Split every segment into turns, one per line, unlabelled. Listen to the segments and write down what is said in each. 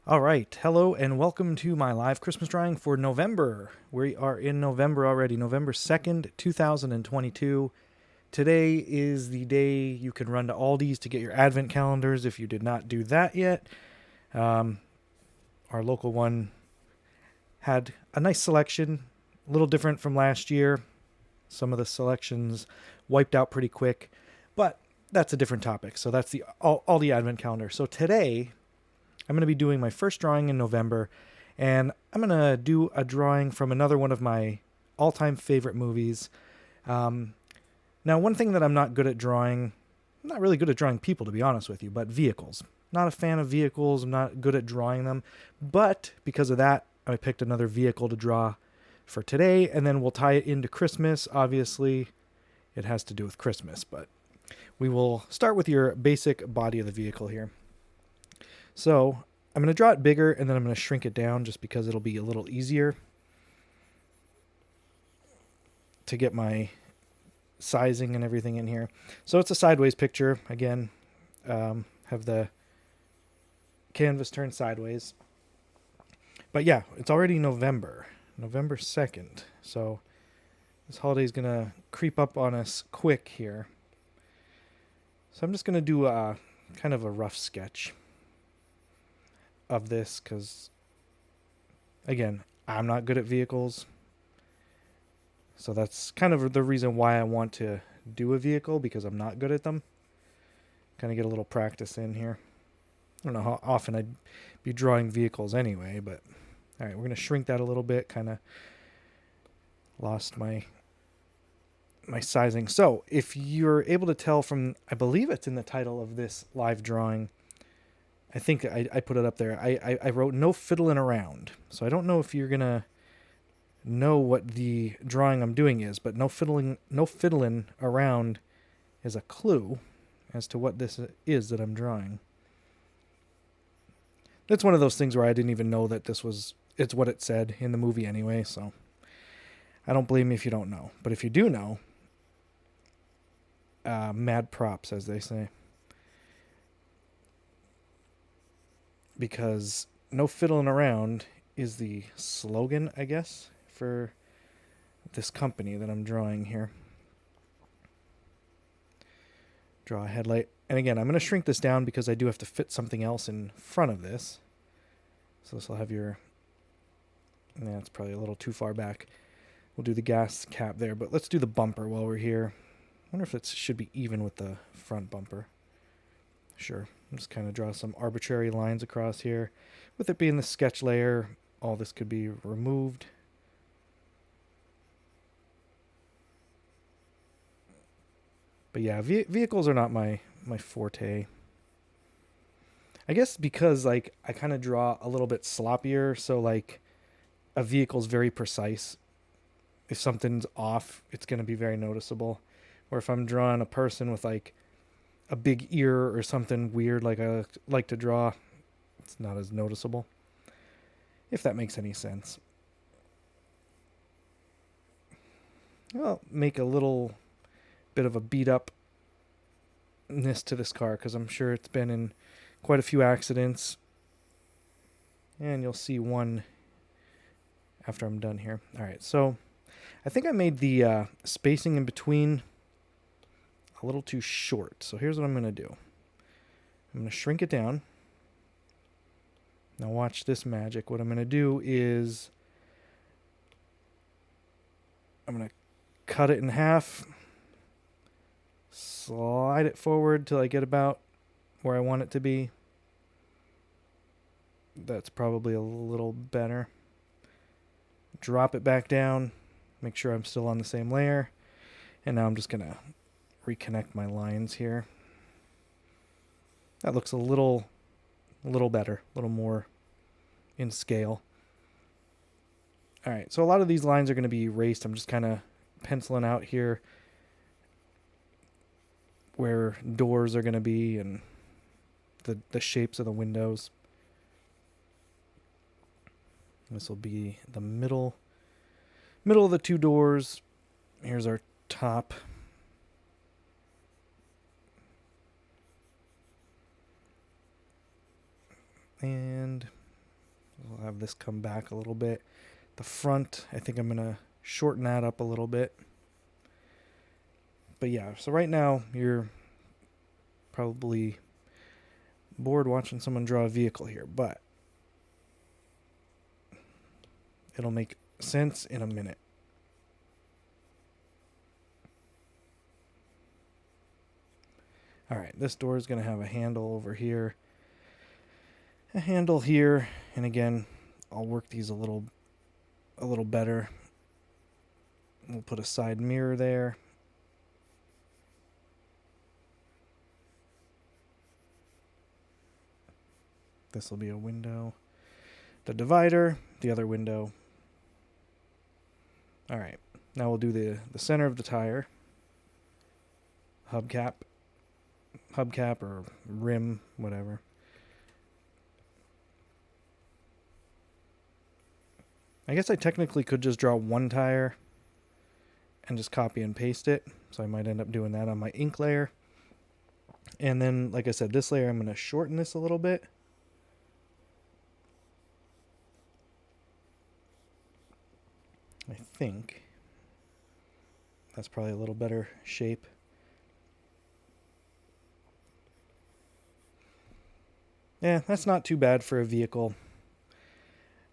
All right. Hello and welcome to my live Christmas drawing for November. We are in November already, November 2nd, 2022. Today is the day you can run to Aldi's to get your advent calendars if you did not do that yet. Um, our local one had a nice selection, a little different from last year. Some of the selections wiped out pretty quick, but that's a different topic. So that's the Aldi advent calendar. So today I'm going to be doing my first drawing in November, and I'm going to do a drawing from another one of my all-time favorite movies. Um, Now, one thing that I'm not good at drawing, I'm not really good at drawing people, to be honest with you, but vehicles. Not a fan of vehicles. I'm not good at drawing them, but because of that, I picked another vehicle to draw for today, and then we'll tie it into Christmas. Obviously, it has to do with Christmas, but we will start with your basic body of the vehicle here. So I'm going to draw it bigger and then I'm going to shrink it down just because it'll be a little easier to get my sizing and everything in here. So it's a sideways picture. Again, have the canvas turned sideways. But yeah, it's already November 2nd. So this holiday is going to creep up on us quick here. So I'm just going to do a kind of a rough sketch of this because, again, I'm not good at vehicles. So that's kind of the reason why I want to do a vehicle, because I'm not good at them. Kind of get a little practice in here. I don't know how often I'd be drawing vehicles anyway, but all right, we're going to shrink that a little bit. Kind of lost my sizing. So if you're able to tell from, I believe it's in the title of this live drawing, I think I put it up there. I wrote No Fiddlin Around. So I don't know if you're going to know what the drawing I'm doing is, but no fiddling around is a clue as to what this is that I'm drawing. That's one of those things where I didn't even know that it's what it said in the movie anyway, so I don't blame you if you don't know. But if you do know, mad props, as they say. Because no fiddling around is the slogan, I guess, for this company that I'm drawing here. Draw a headlight. And again, I'm going to shrink this down because I do have to fit something else in front of this. So this will have your... Nah, it's probably a little too far back. We'll do the gas cap there, but let's do the bumper while we're here. I wonder if it should be even with the front bumper. Sure. I'm just kind of draw some arbitrary lines across here. With it being the sketch layer, all this could be removed. But yeah, vehicles are not my forte. I guess because like I kind of draw a little bit sloppier, so like a vehicle's very precise. If something's off, it's going to be very noticeable. Or if I'm drawing a person with like a big ear or something weird like I like to draw, it's not as noticeable. If that makes any sense. I'll make a little bit of a beat upness to this car because I'm sure it's been in quite a few accidents. And you'll see one after I'm done here. All right, so I think I made the spacing in between a little too short. So here's what I'm going to do. I'm going to shrink it down. Now watch this magic. What I'm going to do is I'm going to cut it in half, slide it forward till I get about where I want it to be. That's probably a little better. Drop it back down, make sure I'm still on the same layer. And now I'm just going to reconnect my lines here. That looks a little better, a little more in scale. All right, so a lot of these lines are going to be erased. I'm just kind of penciling out here where doors are going to be and the shapes of the windows. This will be the middle of the two doors. Here's our top. And We'll have this come back a little bit. The front, I think I'm going to shorten that up a little bit. But yeah, so right now you're probably bored watching someone draw a vehicle here, but it'll make sense in a minute. All right, this door is going to have a handle over here, a handle here, and again, I'll work these a little better. We'll put a side mirror there. This will be a window. The divider, the other window. All right, now we'll do the center of the tire. Hubcap or rim, whatever. I guess I technically could just draw one tire and just copy and paste it. So I might end up doing that on my ink layer. And then, like I said, this layer, I'm going to shorten this a little bit. I think that's probably a little better shape. Yeah, that's not too bad for a vehicle.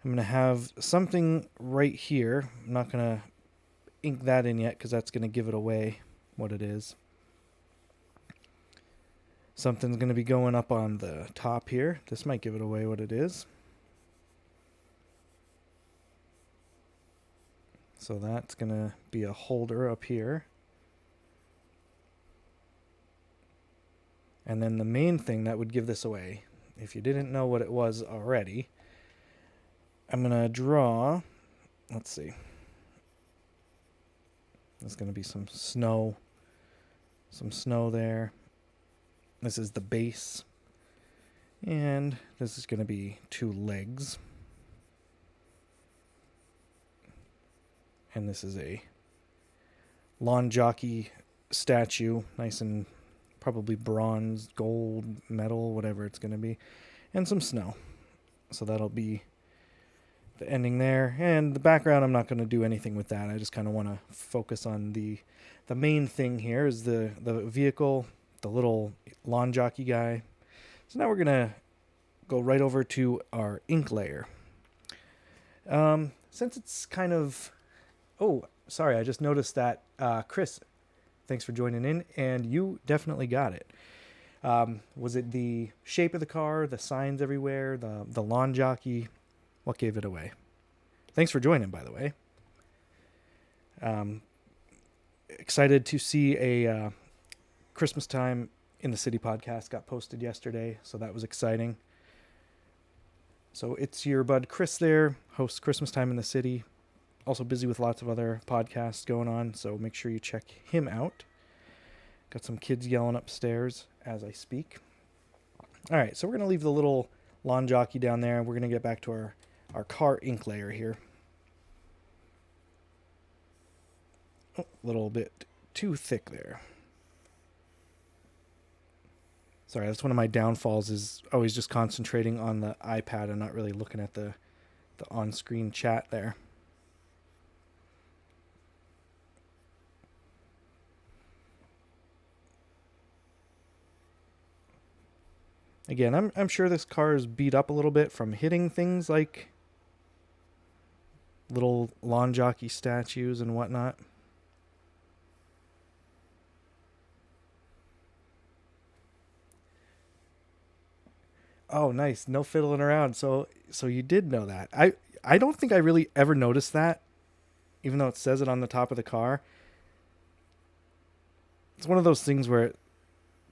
I'm going to have something right here. I'm not going to ink that in yet because that's going to give it away what it is. Something's going to be going up on the top here. This might give it away what it is. So that's going to be a holder up here. And then the main thing that would give this away, if you didn't know what it was already, I'm going to draw, let's see. There's going to be some snow there. This is the base. And this is going to be 2 legs. And this is a lawn jockey statue, nice and probably bronze, gold, metal, whatever it's going to be, and some snow. So that'll be the ending there. And the background, I'm not going to do anything with that. I just kind of want to focus on the main thing here is the vehicle, the little lawn jockey guy. So now we're going to go right over to our ink layer. Since it's kind of... Oh, sorry, I just noticed that Chris, thanks for joining in, and you definitely got it. Was it the shape of the car, the signs everywhere, the lawn jockey? What gave it away? Thanks for joining, by the way. Excited to see a Christmas Time in the City podcast got posted yesterday, so that was exciting. So it's your bud Chris there, hosts Christmas Time in the City. Also busy with lots of other podcasts going on, so make sure you check him out. Got some kids yelling upstairs as I speak. All right, so we're going to leave the little lawn jockey down there, and we're going to get back to our car ink layer here. Oh, a little bit too thick there. Sorry, that's one of my downfalls, is always just concentrating on the iPad and not really looking at the on-screen chat there. Again, I'm sure this car is beat up a little bit from hitting things like little lawn jockey statues and whatnot. Oh, nice. No fiddling around. So you did know that. I don't think I really ever noticed that, even though it says it on the top of the car. It's one of those things where,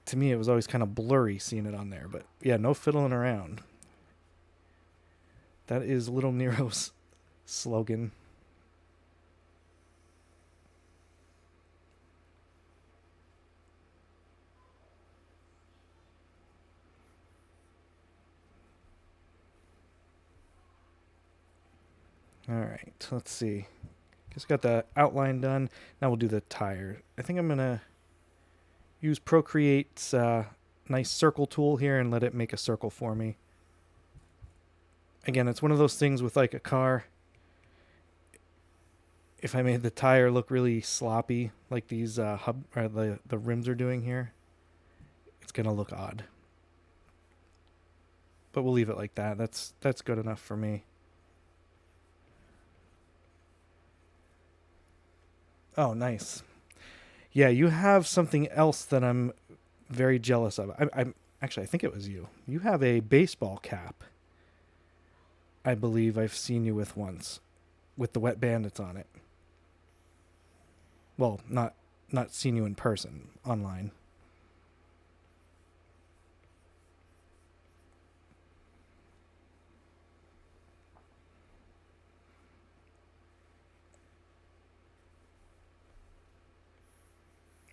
to me, it was always kind of blurry seeing it on there. But yeah, no fiddling around. That is Little Nero's slogan. All right, let's see. Just got the outline done. Now we'll do the tire. I think I'm going to use Procreate's nice circle tool here and let it make a circle for me. again, it's one of those things with like a car. If I made the tire look really sloppy, like these hub or the rims are doing here, it's gonna look odd. But we'll leave it like that. That's good enough for me. Oh, nice. Yeah, you have something else that I'm very jealous of. I'm actually, I think it was you. You have a baseball cap. I believe I've seen you with once, with the Wet Bandits on it. Well, not seen you in person, online.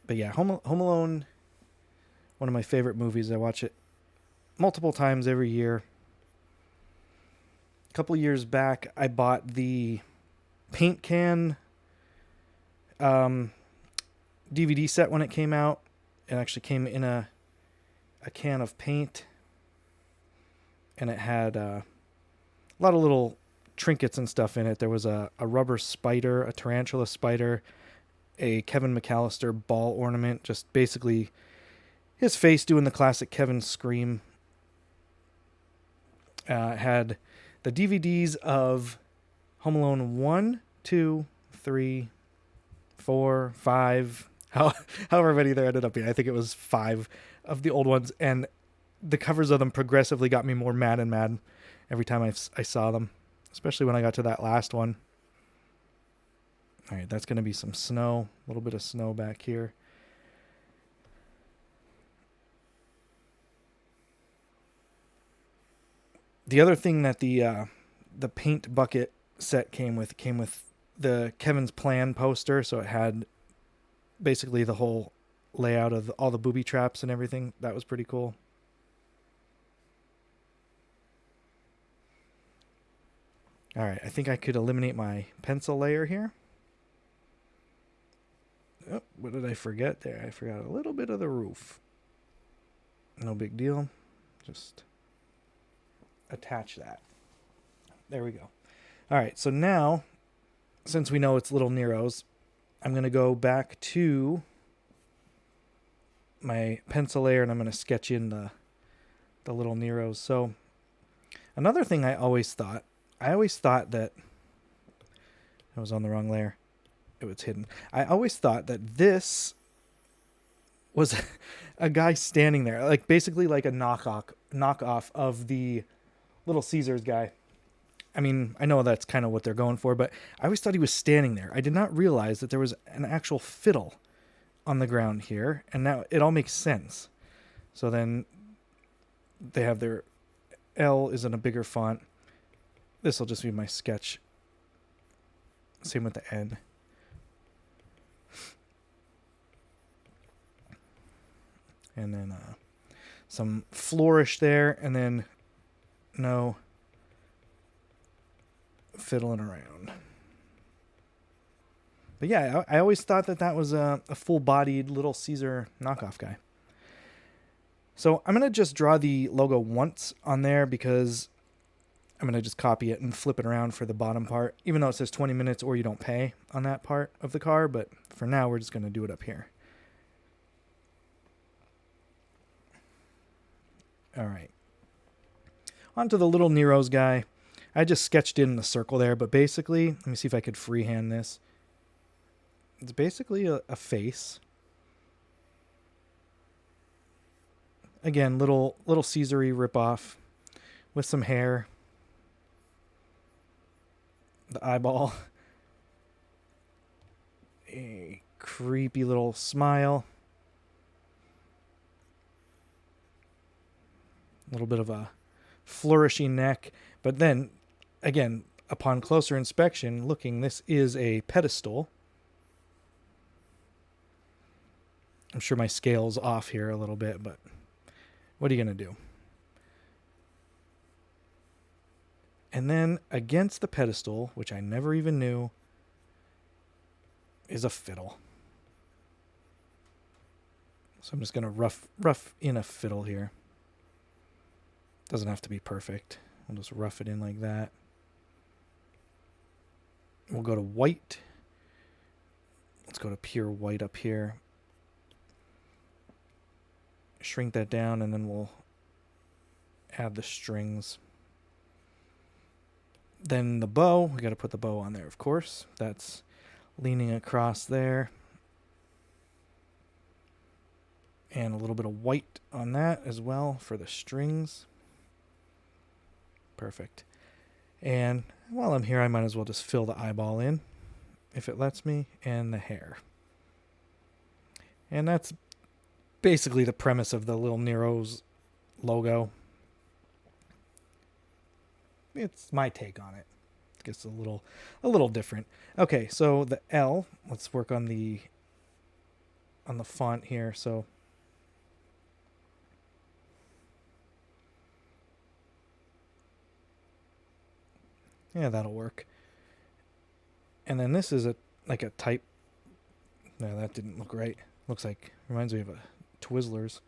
But yeah, Home Alone, one of my favorite movies. I watch it multiple times every year. A couple years back, I bought the paint can um, DVD set when it came out. It actually came in a can of paint, and it had a lot of little trinkets and stuff in it. There was a rubber spider, a tarantula spider, a Kevin McAllister ball ornament, just basically his face doing the classic Kevin scream. Had the DVDs of Home Alone 1, 2, 3, 4, 5, however many there ended up being. I think it was 5 of the old ones, and the covers of them progressively got me more mad and mad every time I saw them, especially when I got to that last one. All right, that's going to be some snow, a little bit of snow back here. The other thing that the paint bucket set came with the Kevin's Plan poster, so it had basically the whole layout of all the booby traps and everything. That was pretty cool. All right, I think I could eliminate my pencil layer here. Oh, what did I forget there? I forgot a little bit of the roof. No big deal. Just attach that. There we go. All right, so now, since we know it's Little Nero's, I'm going to go back to my pencil layer and I'm going to sketch in the Little Nero's. So another thing I always thought that I was on the wrong layer. It was hidden. I always thought that this was a guy standing there, like basically like a knockoff of the Little Caesars guy. I mean, I know that's kind of what they're going for, but I always thought he was standing there. I did not realize that there was an actual fiddle on the ground here, and now it all makes sense. So then they have their L is in a bigger font. This will just be my sketch. Same with the N. And then some flourish there, and then no fiddling around. But yeah, I always thought that was a full-bodied Little Caesar knockoff guy. So I'm going to just draw the logo once on there because I'm going to just copy it and flip it around for the bottom part, even though it says 20 minutes or you don't pay on that part of the car. But for now, we're just going to do it up here. All right. On to the Little Nero's guy. I just sketched in the circle there, but basically, let me see if I could freehand this. It's basically a face. Again, little Caesar-y ripoff with some hair. The eyeball. A creepy little smile. A little bit of a flourishing neck. But then, again, upon closer inspection, looking, this is a pedestal. I'm sure my scale's off here a little bit, but what are you going to do? And then against the pedestal, which I never even knew, is a fiddle. So I'm just going to rough in a fiddle here. Doesn't have to be perfect. We'll just rough it in like that. We'll go to white. Let's go to pure white up here. Shrink that down, and then we'll add the strings. Then the bow, we got to put the bow on there, of course. That's leaning across there. And a little bit of white on that as well for the strings. Perfect. And while I'm here, I might as well just fill the eyeball in, if it lets me, and the hair. And that's basically the premise of the Little Nero's logo. It's my take on it. It gets a little different. Okay, so the L, let's work on the font here. So yeah, that'll work. And then this is like a type. No, that didn't look right. Looks like, reminds me of a Twizzlers.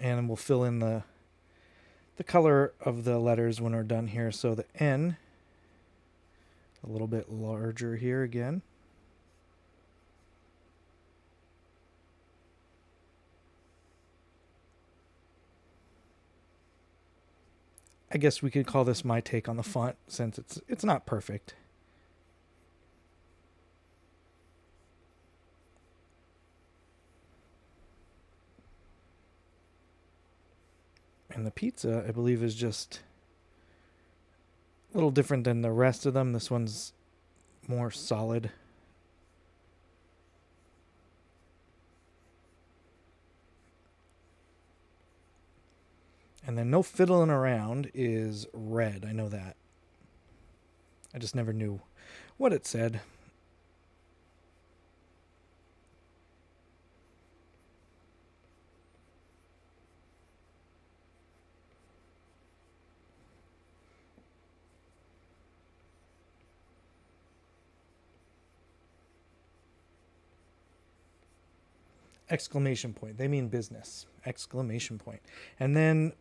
And we'll fill in the color of the letters when we're done here. So the N, a little bit larger here again. I guess we could call this my take on the font, since it's not perfect. And the pizza, I believe, is just a little different than the rest of them. This one's more solid. And then No Fiddlin' Around is red. I know that. I just never knew what it said. Exclamation point. They mean business. Exclamation point. And then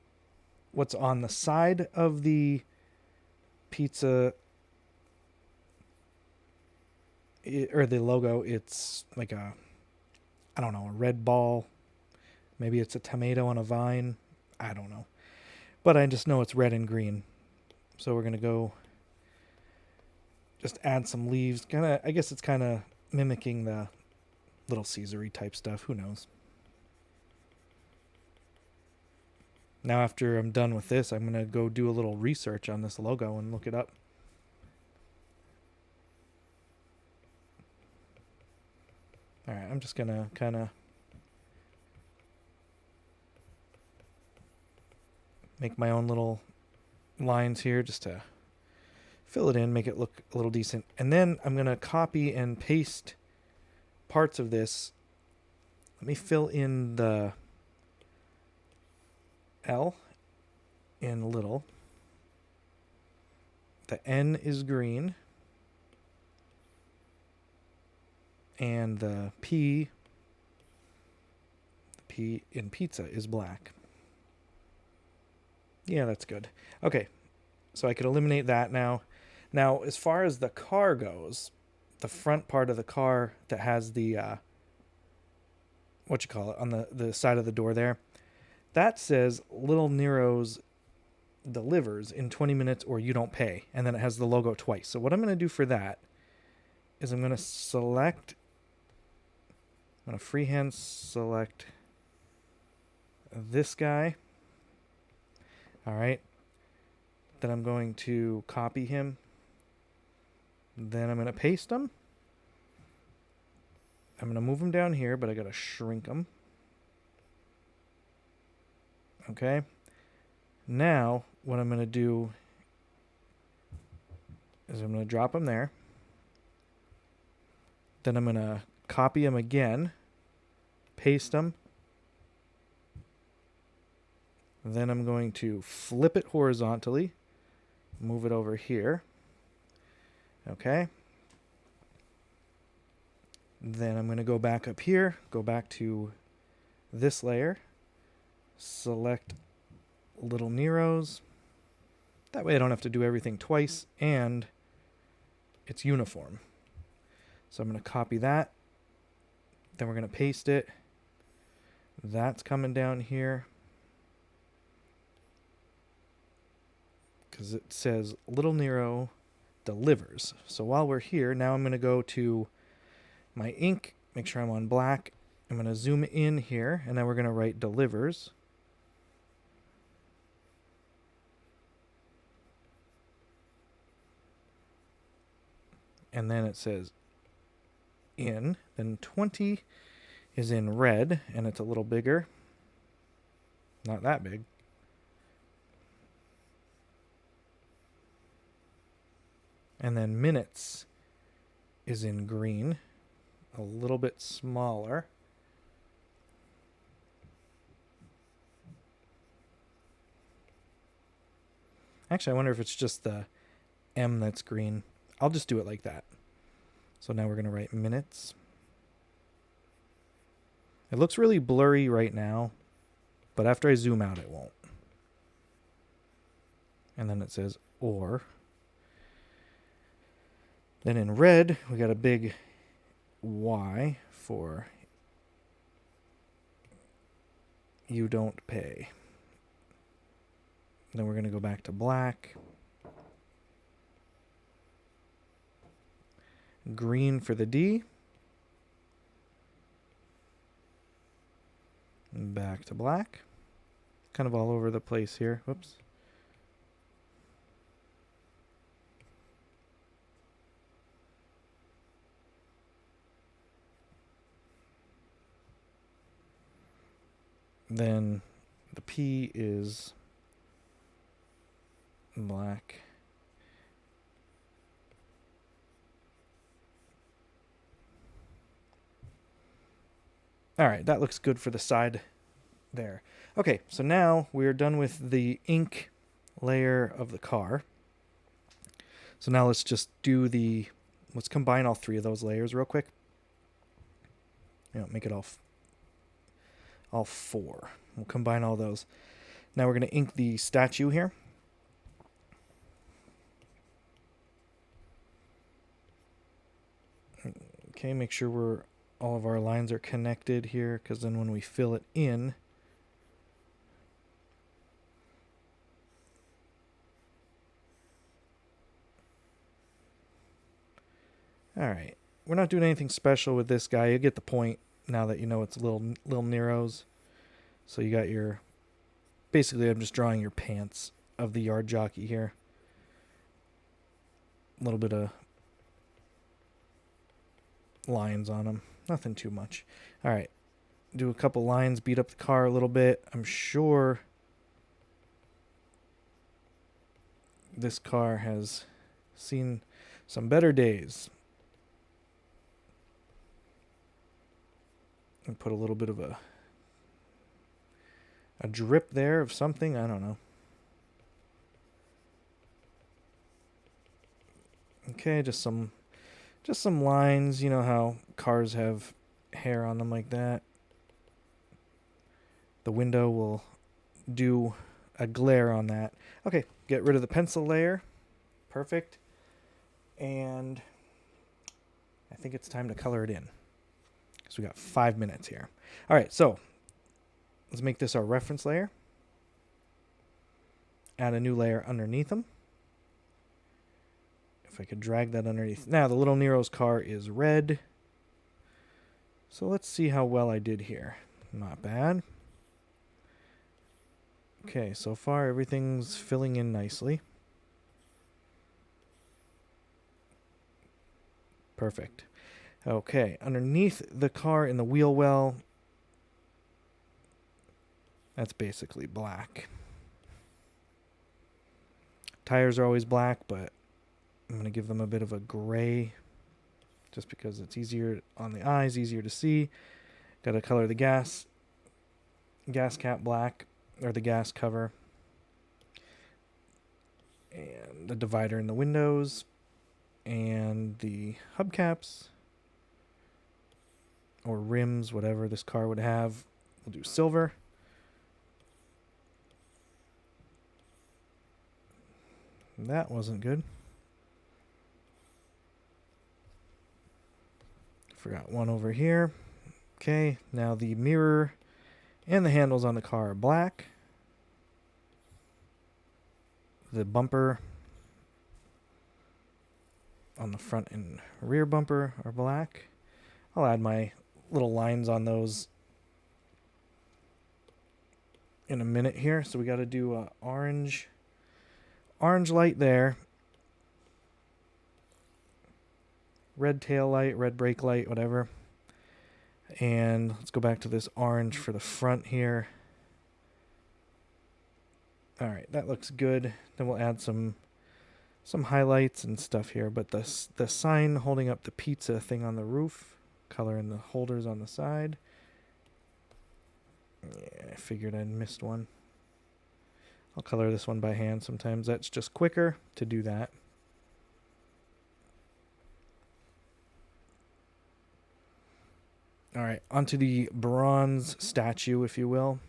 what's on the side of the pizza, or the logo, it's like a red ball. Maybe it's a tomato on a vine. I don't know. But I just know it's red and green. So we're going to go just add some leaves. I guess it's kind of mimicking the Little Caesar-y type stuff. Who knows? Now after I'm done with this, I'm going to go do a little research on this logo and look it up. Alright, I'm just going to kind of make my own little lines here just to fill it in, make it look a little decent. And then I'm going to copy and paste parts of this. Let me fill in the L in little. The N is green. And the P in pizza is black. Yeah, that's good. Okay, so I could eliminate that now. Now, as far as the car goes, the front part of the car that has the, on the side of the door there, that says Little Nero's delivers in 20 minutes or you don't pay. And then it has the logo twice. So what I'm going to do for that is I'm going to select, I'm going to freehand select this guy. All right. Then I'm going to copy him. Then I'm going to paste him. I'm going to move him down here, but I got to shrink him. Okay. Now, what I'm going to do is I'm going to drop him there. Then I'm going to copy him again, paste him. Then I'm going to flip it horizontally, move it over here. Okay. Then I'm going to go back up here, go back to this layer, select Little Neros. That way I don't have to do everything twice, and it's uniform. So I'm going to copy that. Then we're going to paste it. That's coming down here, because it says Little Nero delivers. So while we're here, now I'm going to go to my ink, make sure I'm on black. I'm going to zoom in here, and then we're going to write delivers. And then it says in, then 20 is in red, and it's a little bigger. Not that big. And then minutes is in green, a little bit smaller. Actually, I wonder if it's just the M that's green. I'll just do it like that. So now we're going to write minutes. It looks really blurry right now, but after I zoom out, it won't. And then it says or. Then in red, we got a big Y for you don't pay. Then we're going to go back to black. Green for the D. And back to black. Kind of all over the place here. Whoops. Then the P is black. All right, that looks good for the side there. Okay, so now we're done with the ink layer of the car. So now let's just do let's combine all three of those layers real quick. Make it all four. We'll combine all those. Now we're going to ink the statue here. Okay, make sure all of our lines are connected here, because then when we fill it in, all right, we're not doing anything special with this guy. You get the point now that you know it's little Neros. So you got basically I'm just drawing your pants of the yard jockey here. A little bit of lines on them. Nothing too much. All right. Do a couple lines, beat up the car a little bit. I'm sure this car has seen some better days. And put a little bit of a drip there of something. I don't know. Okay, just some lines. You know how cars have hair on them like that. The window will do a glare on that. Okay, get rid of the pencil layer. Perfect. And I think it's time to color it in. So we got 5 minutes here. All right, so let's make this our reference layer. Add a new layer underneath them. If I could drag that underneath. Now, the Little Nero's car is red. So let's see how well I did here. Not bad. Okay, so far everything's filling in nicely. Perfect. Okay, underneath the car in the wheel well, that's basically black. Tires are always black, but I'm going to give them a bit of a gray just because it's easier on the eyes, easier to see. Got to color the gas cap black, or the gas cover. And the divider in the windows. And the hubcaps or rims, whatever this car would have, we'll do silver. That wasn't good. Forgot one over here. Okay, now the mirror and the handles on the car are black. The bumper on the front and rear bumper are black. I'll add my little lines on those in a minute here. So we got to do orange light there, red tail light, red brake light, whatever. And let's go back to this orange for the front here. All right, that looks good. Then we'll add some highlights and stuff here. But the sign holding up the pizza thing on the roof, color in the holders on the side. Yeah, I figured I'd missed one. I'll color this one by hand. Sometimes that's just quicker to do that. All right, onto the bronze statue, if you will.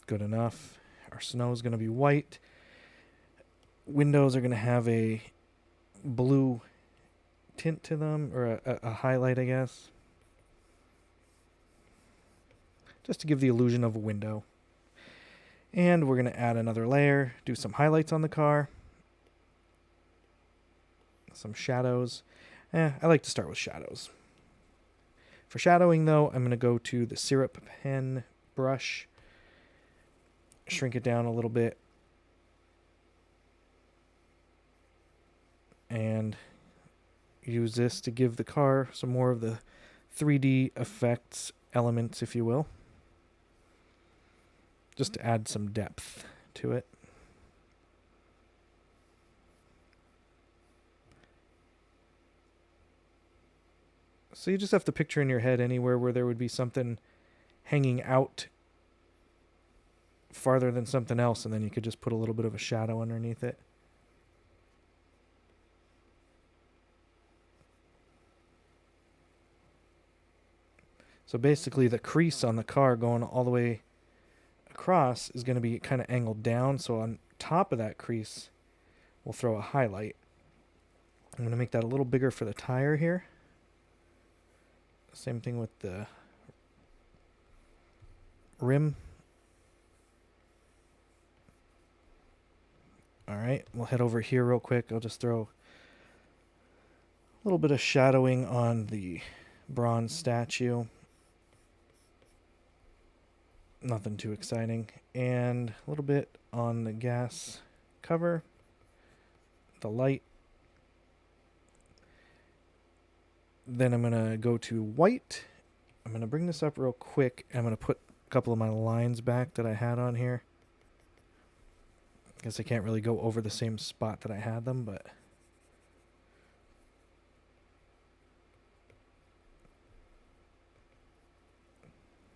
Good enough. Our snow is going to be white. Windows are going to have a blue tint to them, or a highlight, I guess. Just to give the illusion of a window. And we're going to add another layer, do some highlights on the car. Some shadows. I like to start with shadows. For shadowing, though, I'm going to go to the syrup pen brush. Shrink it down a little bit. And use this to give the car some more of the 3D effects elements, if you will. Just to add some depth to it. So you just have to picture in your head anywhere where there would be something hanging out farther than something else, and then you could just put a little bit of a shadow underneath it. So basically the crease on the car going all the way across is going to be kind of angled down, so on top of that crease we'll throw a highlight. I'm going to make that a little bigger for the tire here. Same thing with the rim. Alright, we'll head over here real quick. I'll just throw a little bit of shadowing on the bronze statue. Nothing too exciting. And a little bit on the gas cover, the light. Then I'm going to go to white. I'm going to bring this up real quick. I'm going to put a couple of my lines back that I had on here. I guess I can't really go over the same spot that I had them, but...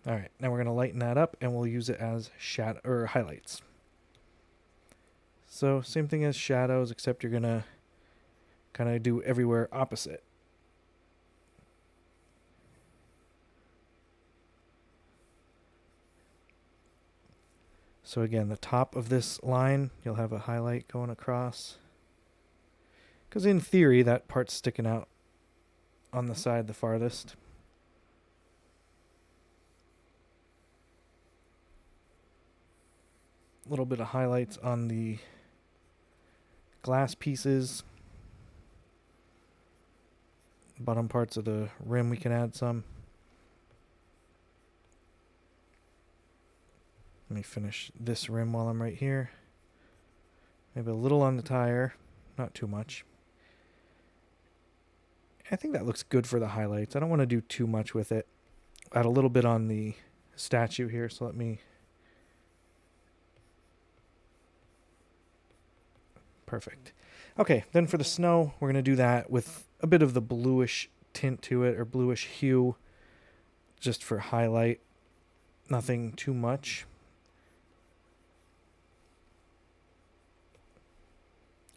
Alright, now we're going to lighten that up, and we'll use it as shadow or highlights. So, same thing as shadows, except you're going to kind of do everywhere opposite. So again, the top of this line, you'll have a highlight going across. Because in theory, that part's sticking out on the side the farthest. A little bit of highlights on the glass pieces. Bottom parts of the rim we can add some. Let me finish this rim while I'm right here. Maybe a little on the tire, not too much. I think that looks good for the highlights. I don't want to do too much with it. Add a little bit on the statue here, so let me... Perfect. Okay, then for the snow, we're going to do that with a bit of the bluish tint to it, or bluish hue, just for highlight. Nothing too much.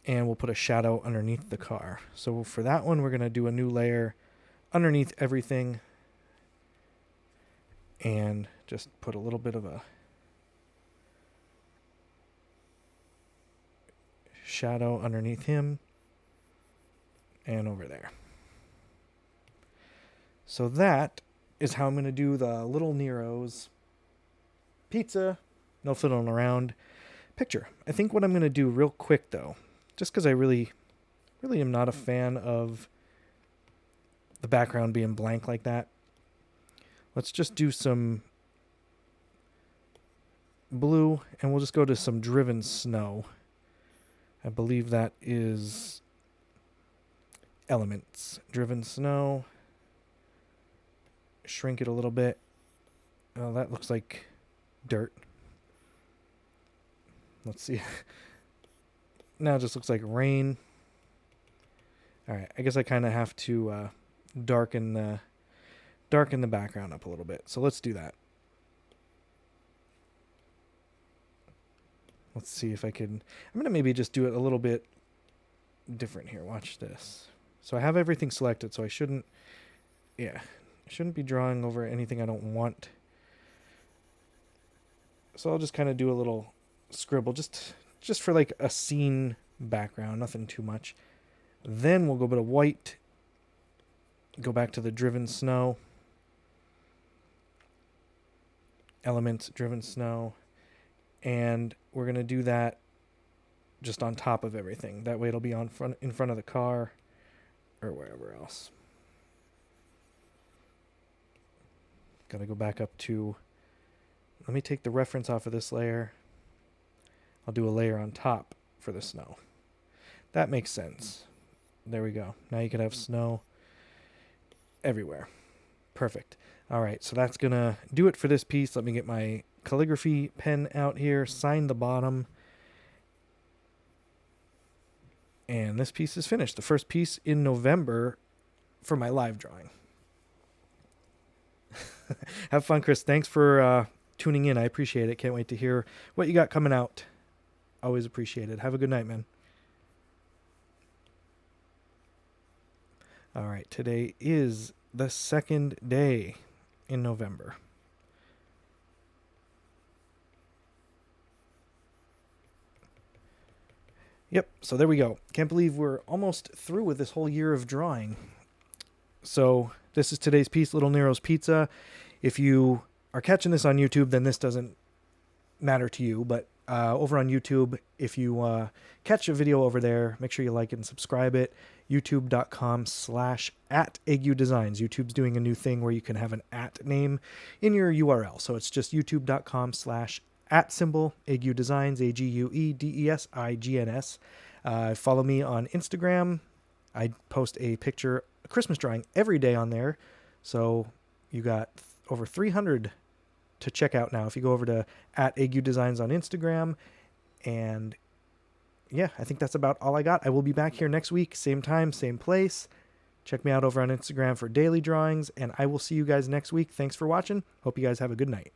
And we'll put a shadow underneath the car. So for that one, we're going to do a new layer underneath everything and just put a little bit of a shadow underneath him and over there. So that is how I'm going to do the Little Nero's pizza, No Fiddlin' Around picture. I think what I'm going to do real quick though, just because I really am not a fan of the background being blank like that, let's just do some blue and we'll just go to some driven snow. I believe that is Elements. Driven snow. Shrink it a little bit. Oh, that looks like dirt. Let's see. Now it just looks like rain. All right, I guess I kind of have to darken the background up a little bit. So let's do that. Let's see if I can. I'm going to maybe just do it a little bit different here. Watch this. So I have everything selected, so I shouldn't be drawing over anything I don't want. So I'll just kind of do a little scribble just for like a scene background, nothing too much. Then we'll go a bit of white, go back to the driven snow, Elements, driven snow, and we're going to do that just on top of everything. That way it'll be in front of the car or wherever else. Got to go back up to, let me take the reference off of this layer. I'll do a layer on top for the snow. That makes sense. There we go. Now you can have snow everywhere. Perfect. All right, so that's going to do it for this piece. Let me get my calligraphy pen out here, sign the bottom. And this piece is finished. The first piece in November for my live drawing. Have fun, Chris. Thanks for tuning in. I appreciate it. Can't wait to hear what you got coming out. Always appreciate it. Have a good night, man. All right, today is the second day in November. Yep, so there we go. Can't believe we're almost through with this whole year of drawing. So this is today's piece, Little Nero's Pizza. If you are catching this on YouTube, then this doesn't matter to you. But over on YouTube, if you catch a video over there, make sure you like it and subscribe it. youtube.com/@agudesigns. YouTube's doing a new thing where you can have an @ name in your URL. So it's just youtube.com/@agudesigns, AGUEDESIGNS. Follow me on Instagram. I post a Christmas drawing every day on there. So you got over 300 to check out now if you go over to @agudesigns on Instagram. And yeah, I think that's about all I got. I will be back here next week, same time, same place. Check me out over on Instagram for daily drawings, and I will see you guys next week. Thanks for watching. Hope you guys have a good night.